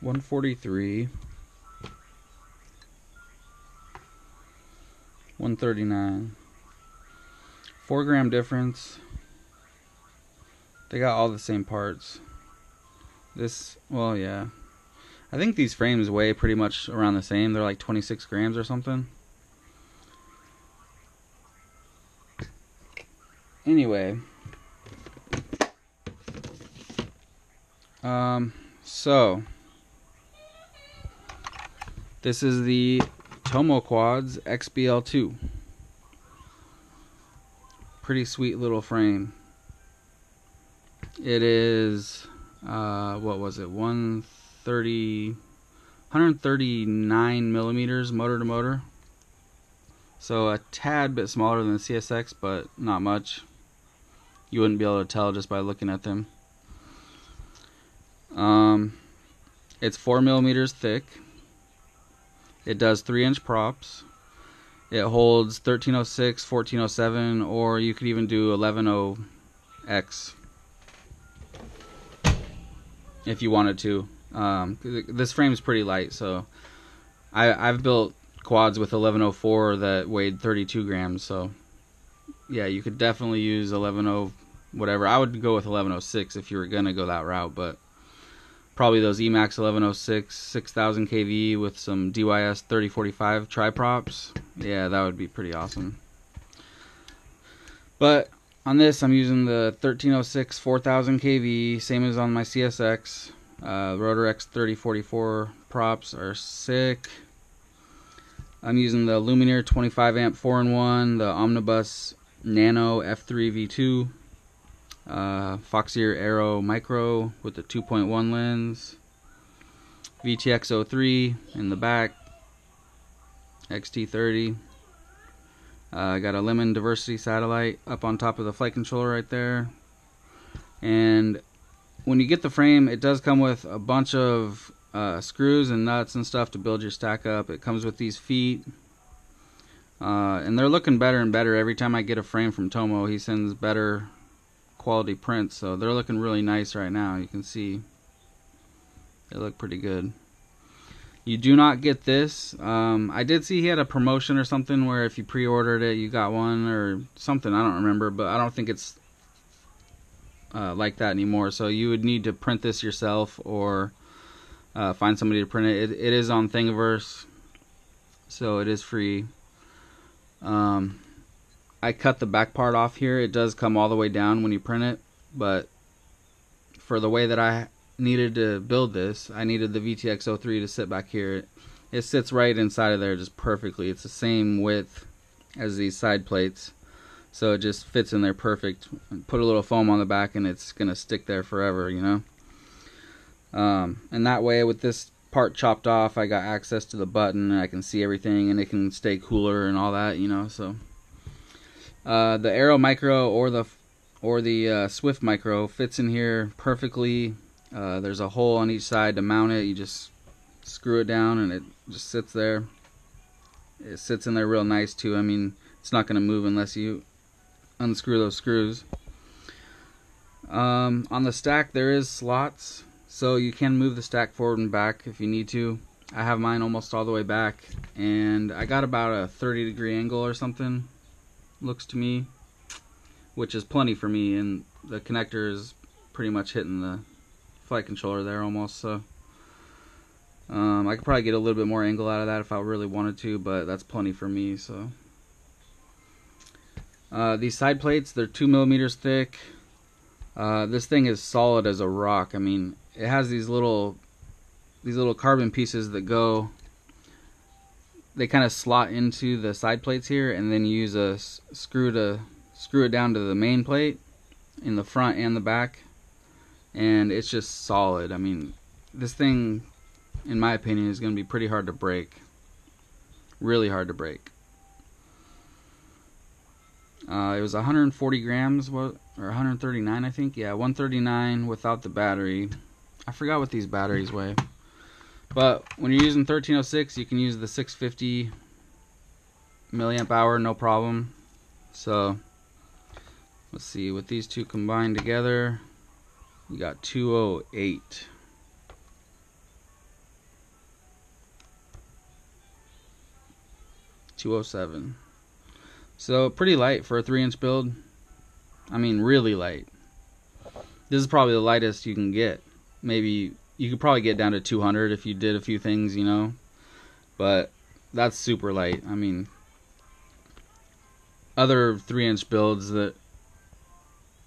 143, 139, 4 gram difference. They got all the same parts. This, well, yeah, I think these frames weigh pretty much around the same. They're like 26 grams or something. Anyway, so this is the tomoquads xbl2. Pretty sweet little frame. It is what was it, 139 millimeters motor to motor, so a tad bit smaller than the CSX, but not much. You wouldn't be able to tell just by looking at them. It's 4 millimeters thick. It does 3-inch props. It holds 1306, 1407, or you could even do 1100X if you wanted to. This frame is pretty light, so I've built quads with 1104 that weighed 32 grams. So yeah, you could definitely use 110 whatever. I would go with 1106 if you were gonna go that route, but probably those Emax 1106 6000 kV with some DYS 3045 tri-props. Yeah, that would be pretty awesome. But on this, I'm using the 1306 4000 kV, same as on my CSX. Rotor X 3044 props are sick. I'm using the Lumineer 25 amp 4-in-1, the Omnibus Nano F3 V2, Foxier Aero Micro with the 2.1 lens, VTX03 in the back, XT30. I got a Lemon Diversity satellite up on top of the flight controller right there. And when you get the frame, it does come with a bunch of screws and nuts and stuff to build your stack up. It comes with these feet, and they're looking better and better every time I get a frame from Tomo. He sends better quality prints, so they're looking really nice right now. You can see they look pretty good. You do not get this. I did see he had a promotion or something where if you pre-ordered it, you got one or something. I don't remember, but I don't think it's like that anymore. So you would need to print this yourself or find somebody to print it. It is on Thingiverse, so it is free. I cut the back part off here. It does come all the way down when you print it, but for the way that I needed to build this, I needed the VTX03 to sit back here. It sits right inside of there just perfectly. It's the same width as these side plates, so it just fits in there perfect. Put a little foam on the back and it's gonna stick there forever, you know. And that way, with this part chopped off, I got access to the button and I can see everything, and it can stay cooler and all that, you know. So the Aero Micro or the Swift Micro fits in here perfectly. There's a hole on each side to mount it. You just screw it down and it just sits there. It sits in there real nice too. I mean, it's not going to move unless you unscrew those screws. On the stack there is slots, so you can move the stack forward and back if you need to. I have mine almost all the way back, and I got about a 30-degree angle or something, looks to me, which is plenty for me, and the connector is pretty much hitting the flight controller there almost. So I could probably get a little bit more angle out of that if I really wanted to, but that's plenty for me. So these side plates, they're 2 millimeters thick. This thing is solid as a rock. I mean, it has these little carbon pieces that go, they kind of slot into the side plates here, and then you use a screw to screw it down to the main plate in the front and the back, and it's just solid. I mean, this thing, in my opinion, is going to be pretty hard to break. Really hard to break. It was 140 grams, or 139, I think. Yeah, 139 without the battery. I forgot what these batteries weigh. But when you're using 1306, you can use the 650 milliamp hour, no problem. So let's see, with these two combined together, you got 208. 207. So pretty light for a 3-inch build. I mean, really light. This is probably the lightest you can get. Maybe you could probably get down to 200 if you did a few things, you know. But that's super light. I mean, other 3-inch builds that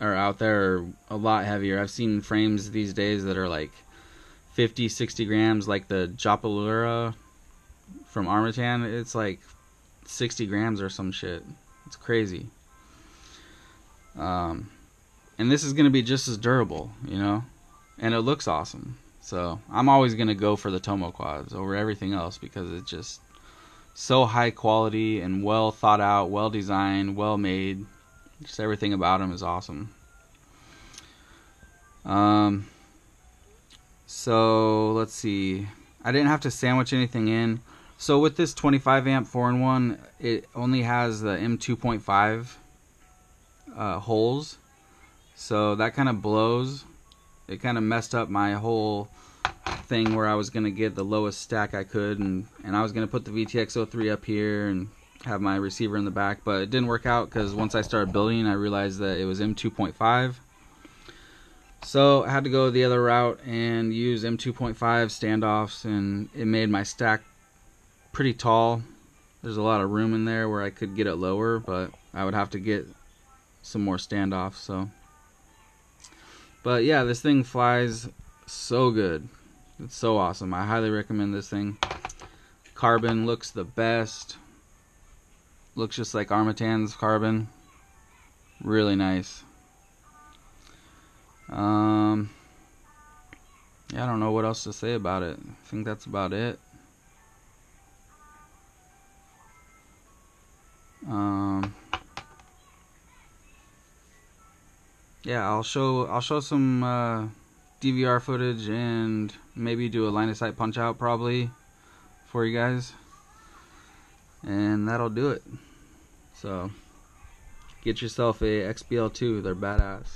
are out there are a lot heavier. I've seen frames these days that are like 50, 60 grams, like the Japalura from Armatan. It's like 60 grams or some shit. It's crazy. And this is going to be just as durable, you know, and it looks awesome. So I'm always going to go for the tomoquads over everything else because it's just so high quality and well thought out, well designed, well made. Just everything about them is awesome. So let's see. I didn't have to sandwich anything in. So with this 25 amp 4-in-1, it only has the M2.5 holes. So that kind of blows. It kind of messed up my whole thing where I was going to get the lowest stack I could, and I was going to put the VTX03 up here and have my receiver in the back, but it didn't work out because once I started building I realized that it was M2.5. So I had to go the other route and use M2.5 standoffs, and it made my stack pretty tall. There's a lot of room in there where I could get it lower, but I would have to get some more standoffs. So, but yeah, this thing flies so good. It's so awesome. I highly recommend this thing. Carbon looks the best. Looks just like Armatan's carbon. Really nice. Yeah, I don't know what else to say about it. I think that's about it. Yeah, I'll show some DVR footage and maybe do a line of sight punch out probably for you guys, and that'll do it. So get yourself a xbl2. They're badass.